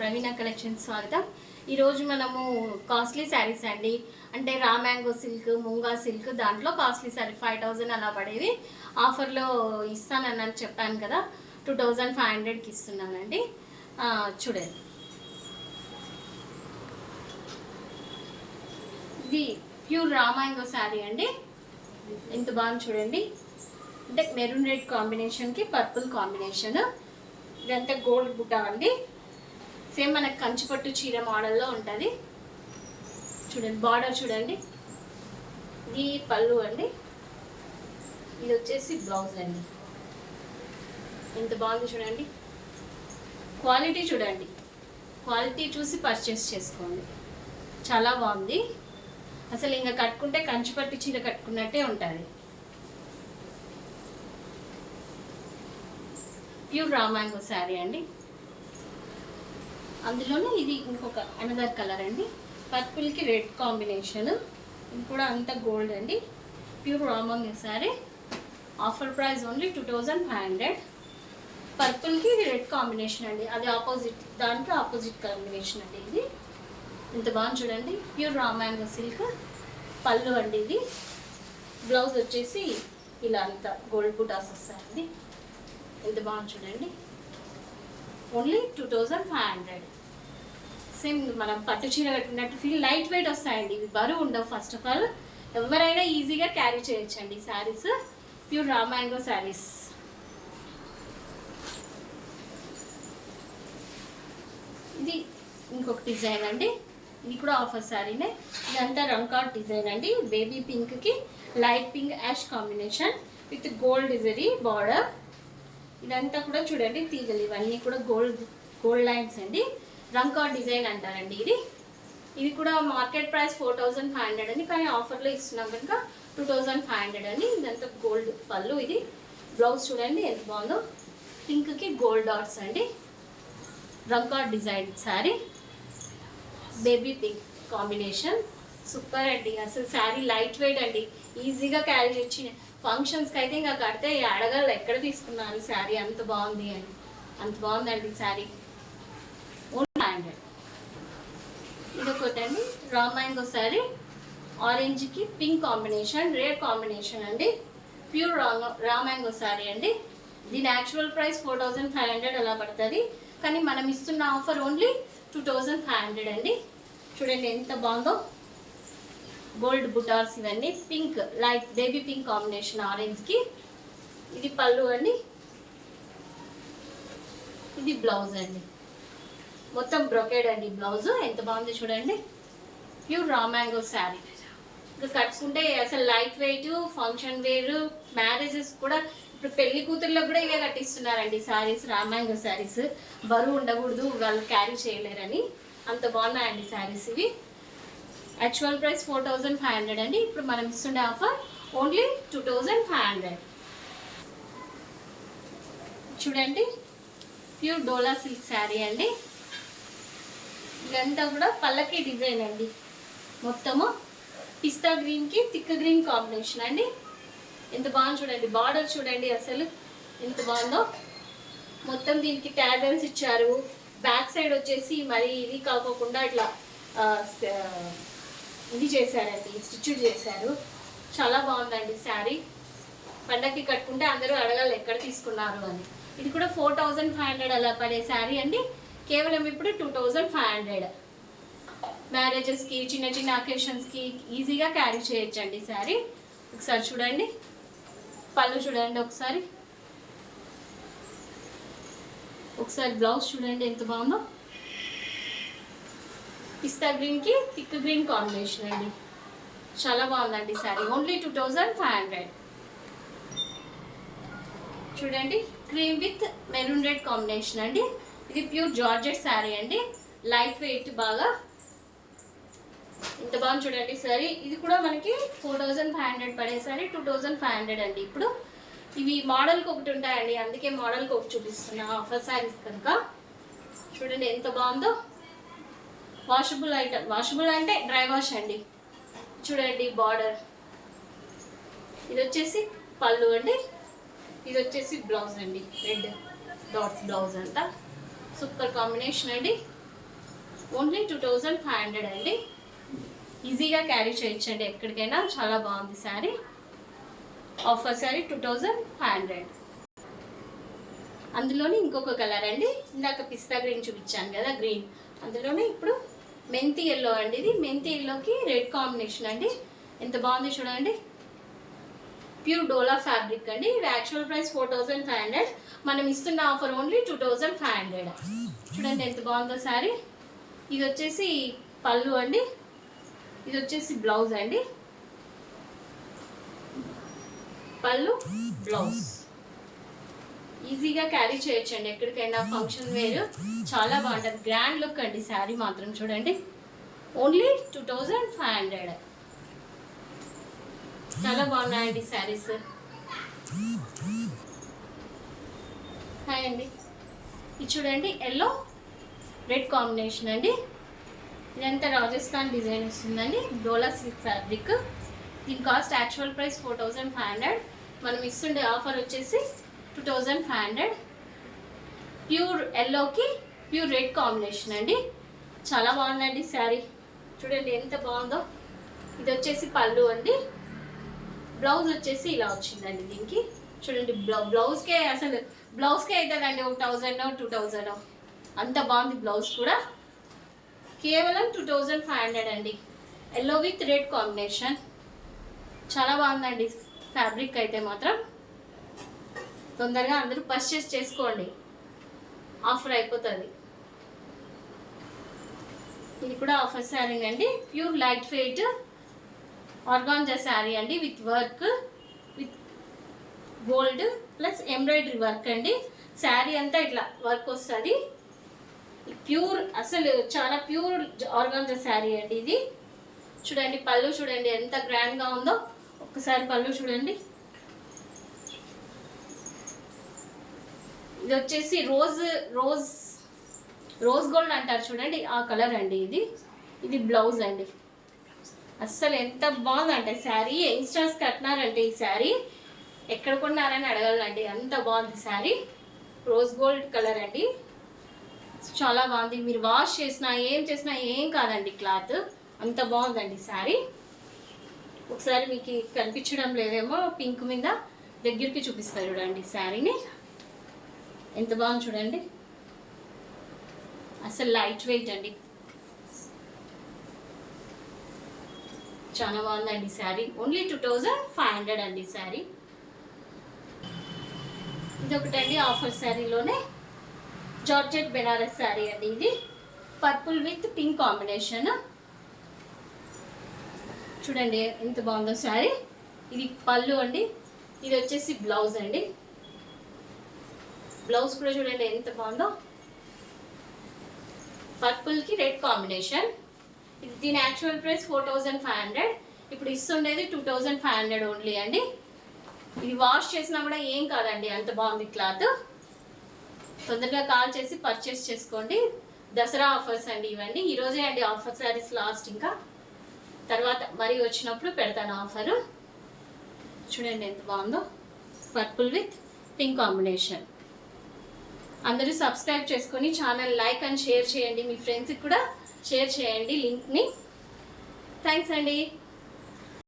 ప్రవీణ collection స్వాగతం. ఈరోజు మనము కాస్ట్లీ శారీస్ అండి, అంటే raw mango silk, munga silk, దాంట్లో కాస్ట్లీ శారీ 5000 అలా పడేవి ఆఫర్లో ఇస్తానని చెప్పాను కదా, 2500కి ఇస్తున్నానండి. చూడండి, ఇది ప్యూర్ రా మ్యాంగో శారీ అండి. ఎంత బాగుంది చూడండి, అంటే మెరూన్ రెడ్ కాంబినేషన్కి పర్పుల్ కాంబినేషన్. ఇదంతా గోల్డ్ బుట్ట అండి, సేమ్ మనకు కంచిపట్టు చీర మోడల్లో ఉంటుంది. చూడండి బార్డర్ చూడండి, ఇది పళ్ళు అండి, ఇది వచ్చేసి బ్లౌజ్ అండి. ఎంత బాగుంది చూడండి, క్వాలిటీ చూడండి, క్వాలిటీ చూసి పర్చేస్ చేసుకోండి. చాలా బాగుంది, అసలు ఇంకా కట్టుకుంటే కంచిపట్టు చీర కట్టుకున్నట్టే ఉంటుంది. ప్యూర్ రా మ్యాంగో శారీ అండి. అందులోనే ఇది ఇంకొక అనదర్ కలర్ అండి, పర్పుల్కి రెడ్ కాంబినేషన్. ఇది కూడా అంతా గోల్డ్ అండి. Pure raw mango sari, offer price only 2500. పర్పుల్కి ఇది రెడ్ కాంబినేషన్ అండి, అది ఆపోజిట్, దానికి ఆపోజిట్ కాంబినేషన్ అండి. ఇది ఇంత బాగుంది చూడండి, ప్యూర్ రా మ్యాంగో సిల్క్. పళ్ళు అండి, ఇది బ్లౌజ్ వచ్చేసి ఇలా అంతా గోల్డ్ బుటాస్ వస్తాయండి. ఎంత బాగుంది చూడండి, ఓన్లీ 2500. సేమ్ మనం పట్టు చీర కట్టినట్టు ఫీల్, లైట్ వెయిట్ వస్తాయండి, ఇవి బరువు ఉండవు. ఫస్ట్ ఆఫ్ ఆల్ ఎవరైనా ఈజీగా క్యారీ చేయొచ్చండి saris, pure raw mango saris. ఇది ఇంకొక డిజైన్ అండి, ఇది కూడా ఆఫర్ శారీనే. ఇదంతా రంకాట్ డిజైన్ అండి, బేబీ పింక్కి light pink ash combination with gold zari border. ఇదంతా కూడా చూడండి తీగలు, ఇవన్నీ కూడా గోల్డ్ లైన్స్ అండి, రంకాట్ డిజైన్ అంటారండి. ఇది కూడా మార్కెట్ ప్రైస్ 4500 అండి, కానీ ఆఫర్లో ఇస్తున్నాం కనుక 2500 అండి. ఇదంతా గోల్డ్ పళ్ళు. ఇది బ్లౌజ్ చూడండి ఎంత బాగుందో, పింక్కి గోల్డ్ డాట్స్ అండి, రంకాట్ design sari, baby pink combination. Super అండి, అసలు శారీ లైట్ వెయిట్ అండి, ఈజీగా క్యారీ చేయొచ్చు. ఫంక్షన్స్కి అయితే ఇంకా కడితే అడగలు ఎక్కడ తీసుకున్నారు శారీ, అంత బాగుంది అని, అంత బాగుందండి శారీ. ఓన్లీ 100. ఇదొకటండి రా మ్యాంగో శారీ, ఆరెంజ్కి పింక్ కాంబినేషన్, రేర్ కాంబినేషన్ అండి. ప్యూర్ రా మ్యాంగో శారీ అండి. దీని యాక్చువల్ ప్రైస్ 4500 అలా పడుతుంది, కానీ మనం ఇస్తున్న ఆఫర్ ఓన్లీ 2500 అండి. చూడండి ఎంత బాగుందో, గోల్డ్ బుటార్స్ ఇవన్నీ, pink light baby pink combination ఆరెంజ్కి. ఇది పళ్ళు అండి, ఇది బ్లౌజ్ అండి, మొత్తం బ్రొకేడ్ అండి బ్లౌజ్. ఎంత బాగుంది చూడండి, ప్యూర్ రా మ్యాంగో శారీ. ఇప్పుడు కట్టుకుంటే అసలు light weight, function wear, marriages కూడా, ఇప్పుడు పెళ్లి కూతుర్లకు కూడా ఇవే కట్టిస్తున్నారండి శారీస్, రా మ్యాంగో శారీస్. బరువు ఉండకూడదు, వాళ్ళు క్యారీ చేయలేరని అంత బాగున్నాయండి శారీస్ ఇవి. యాక్చువల్ ప్రైస్ 4500 అండి, ఇప్పుడు మనం ఇస్తుండే ఆఫర్ ఓన్లీ 2500. చూడండి ప్యూర్ డోలా సిల్క్ శారీ అండి. ఇదంతా కూడా పల్లకి డిజైన్ అండి, మొత్తము పిస్తా గ్రీన్కి థిక్ గ్రీన్ కాంబినేషన్ అండి. ఎంత బాగుంది చూడండి, బార్డర్ చూడండి అసలు ఎంత బాగుందో. మొత్తం దీనికి ట్యాజల్స్ ఇచ్చారు, బ్యాక్ సైడ్ వచ్చేసి మరి ఇది కాకోకుండా ఇట్లా ఇది చేశారండి, స్టిచ్ చేశారు. చాలా బాగుందండి శారీ, పండగకి కట్టుకుంటే అందరూ అడగాలి ఎక్కడ తీసుకున్నారు అని. ఇది కూడా 4500 అలా పడే శారీ అండి, కేవలం ఇప్పుడు 2500. మ్యారేజెస్కి, చిన్న చిన్న అకేషన్స్కి ఈజీగా క్యారీ చేయొచ్చండి శారీ. ఒకసారి చూడండి పళ్ళు చూడండి, ఒకసారి బ్లౌజ్ చూడండి ఎంత బాగుందో. పిస్తా గ్రీన్కి థిక్ గ్రీన్ కాంబినేషన్ అండి, చాలా బాగుందండి శారీ. ఓన్లీ 2500. చూడండి cream with maroon red combination అండి. ఇది ప్యూర్ జార్జెట్ శారీ అండి, లైట్ వెయిట్ బాగా. ఇంత బాగుంది చూడండి శారీ. ఇది కూడా మనకి 4500 పడే శారీ 2500 అండి. ఇప్పుడు ఇవి మోడల్కి ఒకటి ఉంటాయండి, అందుకే మోడల్కి ఒకటి చూపిస్తున్నా ఆఫర్ శారీస్ కనుక. చూడండి ఎంత బాగుందో, వాషబుల్ ఐటమ్, వాషబుల్ అంటే డ్రై వాష్ అండి. చూడండి బార్డర్, ఇది వచ్చేసి పళ్ళు అండి, ఇది వచ్చేసి బ్లౌజ్ అండి, రెడ్ డాట్స్ బ్లౌజ్ అంతా. సూపర్ కాంబినేషన్ అండి, ఓన్లీ 2500 అండి. ఈజీగా క్యారీ చేయొచ్చండి ఎక్కడికైనా. చాలా బాగుంది శారీ. ఆఫర్ శారీ 2500. అందులోనే ఇంకొక కలర్ అండి, ఇందాక పిస్తా గ్రీన్ చూపించాను కదా, గ్రీన్. అందులోనే ఇప్పుడు మెంతి ఎల్లో అండి. ఇది మెంతి ఎల్లోకి రెడ్ కాంబినేషన్ అండి. ఎంత బాగుంది చూడండి. ప్యూర్ డోలా ఫ్యాబ్రిక్ అండి. ఇది యాక్చువల్ ప్రైస్ 4500, మనం ఇస్తున్న ఆఫర్ ఓన్లీ 2500. చూడండి ఎంత బాగుందో శారీ. ఇది వచ్చేసి పళ్ళు అండి, ఇది వచ్చేసి బ్లౌజ్ అండి. పళ్ళు బ్లౌజ్. ఈజీగా క్యారీ చేయొచ్చండి ఎక్కడికైనా, ఫంక్షన్ వేర్. చాలా బాగుంటుంది, గ్రాండ్ లుక్ అండి శారీ మాత్రం. చూడండి ఓన్లీ 2500. చాలా బాగున్నాయండి శారీస్. హాయ్ అండి. ఇది చూడండి ఎల్లో రెడ్ కాంబినేషన్ అండి. ఇదంతా రాజస్థాన్ డిజైన్ వస్తుందండి, డోలా సిల్క్ ఫ్యాబ్రిక్. దీని కాస్ట్ యాక్చువల్ ప్రైస్ 4500, మనం ఇస్తుండే ఆఫర్ వచ్చేసి 2500. ప్యూర్ ఎల్లోకి ప్యూర్ రెడ్ కాంబినేషన్ అండి. చాలా బాగుందండి శారీ. చూడండి ఎంత బాగుందో. ఇది వచ్చేసి పళ్ళు అండి. బ్లౌజ్ వచ్చేసి ఇలా వచ్చిందండి దీనికి. చూడండి బ్లౌజ్కే అసలు బ్లౌజ్కే అవుతుందండి 1000 2000, అంత బాగుంది బ్లౌజ్ కూడా. కేవలం 2500 అండి. Yellow with red combination. చాలా బాగుందండి ఫ్యాబ్రిక్ అయితే మాత్రం. తొందరగా అందరూ పర్చేస్ చేసుకోండి, ఆఫర్ అయిపోతుంది. ఇది కూడా ఆఫర్ శారీ అండి. Pure light weight organza sari అండి, with work, with gold plus embroidery work అండి. శారీ అంతా ఇట్లా వర్క్ వస్తుంది. ప్యూర్ అసలు చాలా ప్యూర్ ఆర్గాంజా శారీ అండి ఇది. చూడండి పళ్ళు చూడండి ఎంత గ్రాండ్గా ఉందో. ఒక్కసారి పళ్ళు చూడండి. ఇది వచ్చేసి రోజ్ గోల్డ్ అంటారు చూడండి, ఆ కలర్ అండి ఇది. ఇది బ్లౌజ్ అండి. అస్సలు ఎంత బాగుందంటే శారీ. యంగ్స్టర్స్ కట్టినారంటే ఈ శారీ ఎక్కడ కొన్నారని అడగాలండి, అంత బాగుంది శారీ. రోజ్ గోల్డ్ కలర్ అండి. చాలా బాగుంది. మీరు వాష్ చేసినా ఏం చేసినా ఏం కాదండి క్లాత్, అంత బాగుందండి శారీ. ఒకసారి మీకు కనిపించడం లేదేమో పింక్ మీద, దగ్గరికి చూపిస్తారు చూడండి శారీని. ఎంత బాగుంది చూడండి. అసలు లైట్ వెయిట్ అండి, చాలా బాగుందండి శారీ. ఓన్లీ 2500 అండి శారీ. ఇది ఒకటండి ఆఫర్ శారీలోనే జార్జెట్ బెనారస్ శారీ అండి. ఇది పర్పుల్ విత్ పింక్ కాంబినేషన్. చూడండి ఎంత బాగుందో శారీ. ఇది పళ్ళు అండి, ఇది వచ్చేసి బ్లౌజ్ అండి. బ్లౌజ్ కూడా చూడండి ఎంత బాగుందో. పర్పుల్కి రెడ్ కాంబినేషన్. ఇది దీని యాక్చువల్ ప్రైస్ 4500, ఇప్పుడు ఇస్తుండేది 2500 ఓన్లీ అండి. ఇది వాష్ చేసినా కూడా ఏం కాదండి, అంత బాగుంది క్లాత్. తొందరగా కాల్ చేసి పర్చేస్ చేసుకోండి. దసరా ఆఫర్స్ అండి ఇవన్నీ. ఈరోజే అండి ఆఫర్ శారీస్ లాస్ట్, ఇంకా తర్వాత మరీ వచ్చినప్పుడు పెడతాను ఆఫరు. చూడండి ఎంత బాగుందో. Purple with pink combination. అందరూ సబ్స్క్రైబ్ చేసుకొని ఛానల్ లైక్ అండ్ షేర్ చేయండి. మీ ఫ్రెండ్స్కి కూడా షేర్ చేయండి లింక్ని. థ్యాంక్స్ అండి.